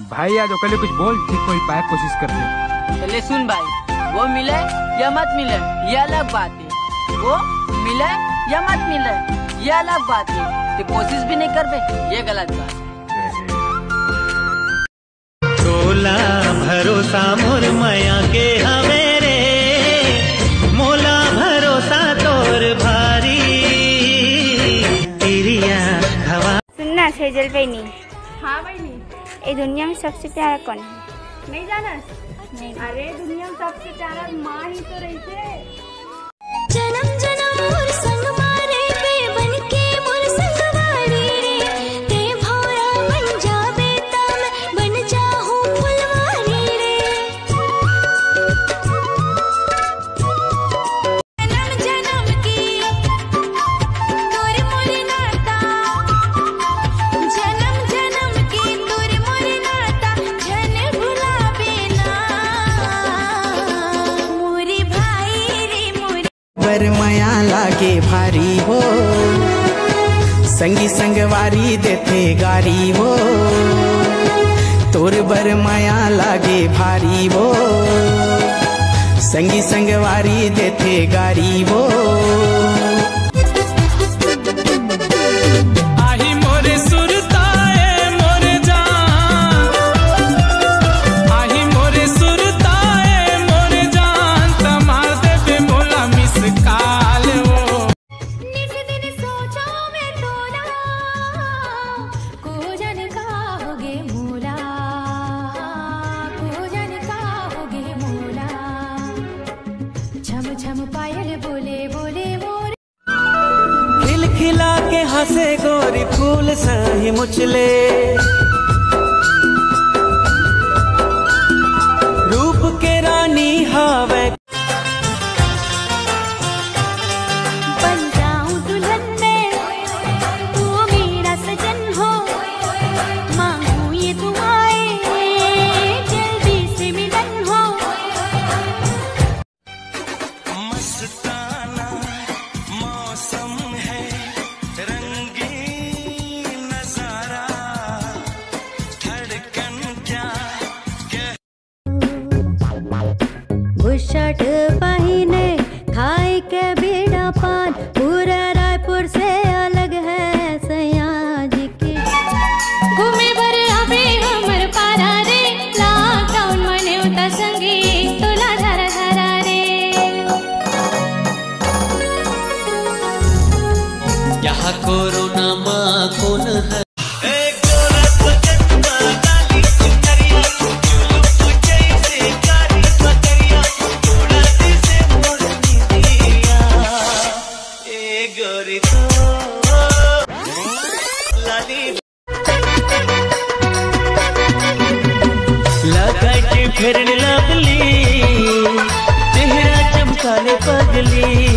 भाई आज कल कुछ बोल, ठीक कोई पाए कोशिश करते। चले सुन भाई, वो मिले या मत मिले ये अलग बात है। वो मिले या मत मिले ये अलग बात है, तो कोशिश भी नहीं कर बे ये गलत बात है। तोला भरोसा मोर माया के हमेरे, मोला भरोसा तोर भारी तिरिया हवा। सुनना सेजल बहनी। हाँ बहनी। ये दुनिया में सबसे प्यारा कौन है? नहीं जाना? नहीं। अरे दुनिया में सबसे प्यारा माँ ही तो रही थे। जन्म जन्म मोर संग मारे बे बनके मोर संगवारी रे, ते भौरा बन जाबे ता मैं बन जाहूं फुलवारी रे। जन्म जन्म की तोर मोर नाता, जन्म जन्म की तोर मोर नाता, जन भुलाबे ना मोरी भाई रे मोरी। बर माया लागे भारी हो, संगी संगवारी देते गारी हो। तोर बर माया लागे भारी हो, संगी संगवारी देते गारी हो। आही मोरे सुरताए मोरे जान, आही मोरे सुरताए मोरे जान, तमार देबे मोला मिस काल वो। नित दिन सोचो मैं तोरा, को जन का होगे मोला, को जन का होगे मोला। छम छम पायल बोले बोले मोरे। खिल खिला के हंसे गोरी फूल सही मुचले, रूप के रानी हावे। बन जाऊं दुल्हन में तू मेरा सजन हो, मांगू ये दुआएं जल्दी से मिलन हो। मस्ताना मौसम है, रंगीन नजारा, धड़कन क्या बुशर्ट पहिने खाई के बीड़ा पान, पूरा रायपुर से अलग है सयाज के। घूमे बर अबे हमर पारा रे, लॉकडाउन मने उता संगी तोला धरा धरा रे। यहाँ कोरोना माँ कौन है? फिर लवली चेहरा चमकाले पगली।